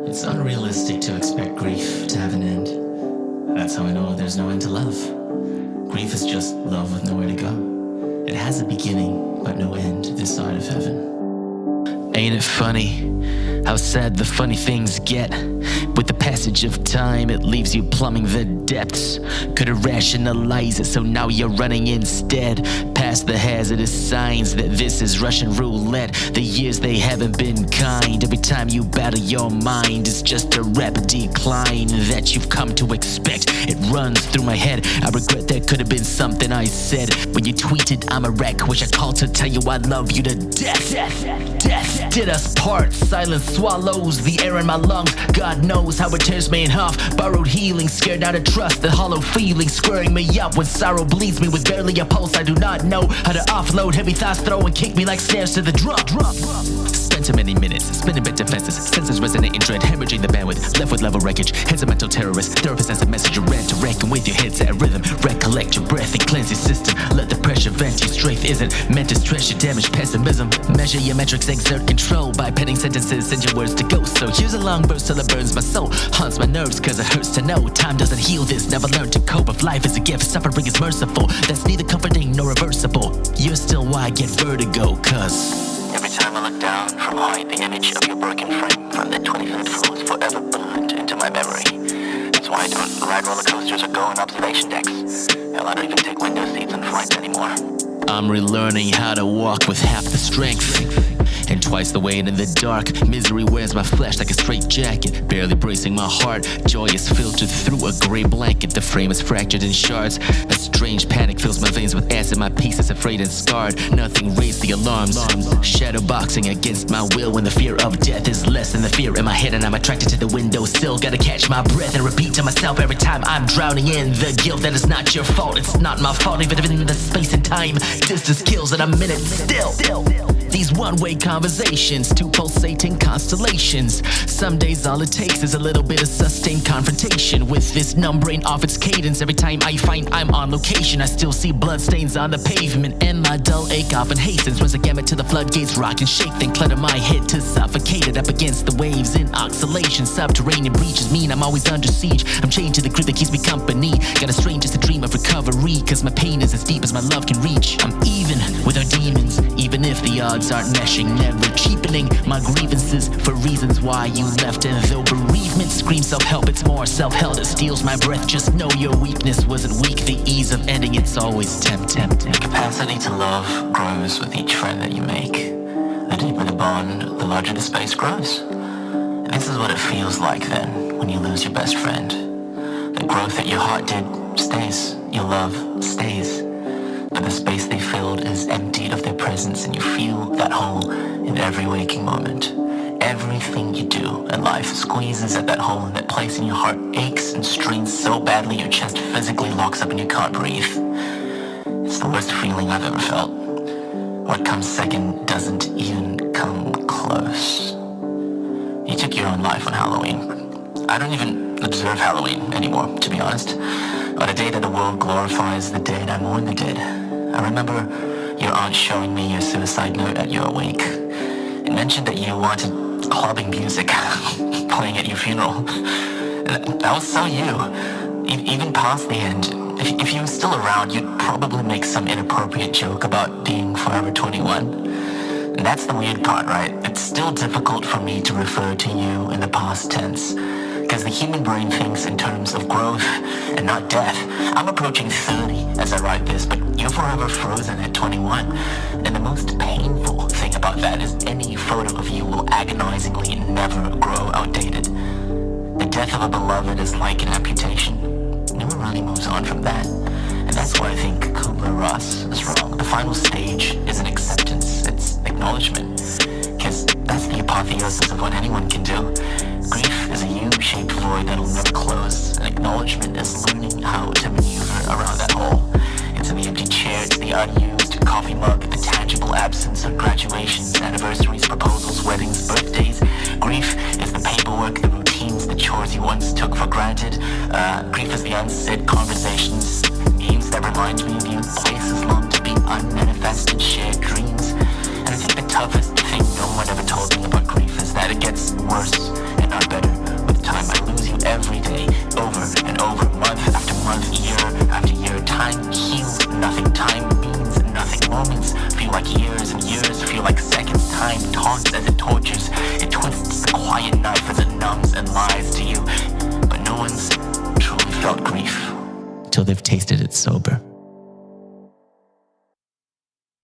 It's unrealistic to expect grief to have an end. That's how I know there's no end to love. Grief is just love with nowhere to go. It has a beginning, but no end this side of heaven. Ain't it funny how sad the funny things get? With the passage of time, it leaves you plumbing the depths. Could've rationalized it, so now you're running instead. Past the hazardous signs that this is Russian roulette. The years, they haven't been kind. Every time you battle your mind, it's just a rapid decline that you've come to expect. It runs through my head. I regret there could've been something I said when you tweeted, "I'm a wreck." Wish I called to tell you I love you to death. Death did us part. Silence swallows the air in my lungs. God knows how it tears me in half. Borrowed healing, scared out of trust. The hollow feeling squaring me up when sorrow bleeds me with barely a pulse. I do not know how to offload heavy thoughts, throw and kick me like snares to the drum. Spent too many minutes spinning bit defenses, senses resonate in dread, hemorrhaging the bandwidth, left with level wreckage. Heads a mental terrorist, therapist sends a message you ran to reckon with your head's at rhythm. Recollect your breath and cleanse your system. Let the pressure vent. Your strength isn't meant to stress your damage pessimism. Measure your metrics, exert control by penning sentences, send your words to go. So here's a long burst till it burns my soul, haunts my nerves cause it hurts to know. Time doesn't heal this, never learned to cope. If life is a gift, suffering is merciful. That's neither comforting nor reversible. You're still why I get vertigo, cause every time I look down from high, the image of your broken frame from the 25th floor is forever burned into my memory. That's why I don't ride roller coasters or go on observation decks. Hell, I don't even take window seats on flights anymore. I'm relearning how to walk with half the strength and twice the weight in the dark. Misery wears my flesh like a straight jacket, barely bracing my heart. Joy is filtered through a gray blanket. The frame is fractured in shards. A strange panic fills my veins with acid. My peace is afraid and scarred. Nothing raised the alarms. Shadow boxing against my will when the fear of death is less than the fear in my head, and I'm attracted to the window sill. Gotta catch my breath and repeat to myself every time I'm drowning in the guilt that it's not your fault. It's not my fault, even if in the space and time distance kills and I'm in it still. These one-way conversations, two pulsating constellations. Some days all it takes is a little bit of sustained confrontation with this numb brain off its cadence. Every time I find I'm on location, I still see bloodstains on the pavement, and my dull ache often hastens. Runs a gamut to the floodgates, rock and shake, then clutter my head to suffocate it up against the waves in oscillation. Subterranean breaches mean I'm always under siege. I'm chained to the grip that keeps me company. Got a strange just a dream of recovery, cause my pain is as deep as my love can reach. I'm even with our demons, even if the odds aren't meshing, never cheapening my grievances for reasons why you left. And though bereavement screams self-help, it's more self-held that steals my breath. Just know your weakness wasn't weak. The ease of ending it's always tempting. Capacity to love grows with each friend that you make. The deeper the bond, the larger the space grows. And this is what it feels like then when you lose your best friend. The growth that your heart did stays, your love stays. But the space they filled is emptied of their presence, and you feel that hole in every waking moment. Everything you do in life squeezes at that hole, and that place in your heart aches and strains so badly your chest physically locks up and you can't breathe. It's the worst feeling I've ever felt. What comes second doesn't even come close. You took your own life on Halloween. I don't even observe Halloween anymore, to be honest. On a day that the world glorifies the dead, I mourn the dead. I remember your aunt showing me your suicide note at your wake. It mentioned that you wanted clubbing music playing at your funeral. That was so you. Even past the end, if you were still around, you'd probably make some inappropriate joke about being forever 21. And that's the weird part, right? It's still difficult for me to refer to you in the past tense, because the human brain thinks in terms of growth and not death. I'm approaching 30 as I write this, but you're forever frozen at 21. And the most painful thing about that is any photo of you will agonizingly never grow outdated. The death of a beloved is like an amputation. No one really moves on from that. And that's why I think Kubler-Ross is wrong. The final stage isn't acceptance, it's acknowledgement. Because that's the apotheosis of what anyone can do. Grief is a U-shaped void that'll never close, and acknowledgement is learning how to maneuver around that hole. It's the empty chair, it's the unused coffee mug, the tangible absence of graduations, anniversaries, proposals, weddings, birthdays. Grief is the paperwork, the routines, the chores you once took for granted. Grief is the unsaid conversations, memes that remind me of you, places long to be unmanifested, shared dreams. And I think the toughest thing no one ever told me about grief is that it gets worse and not better. taunts as it tortures. It twists the quiet knife as it numbs and lies to you. But no one's truly felt grief till they've tasted it sober.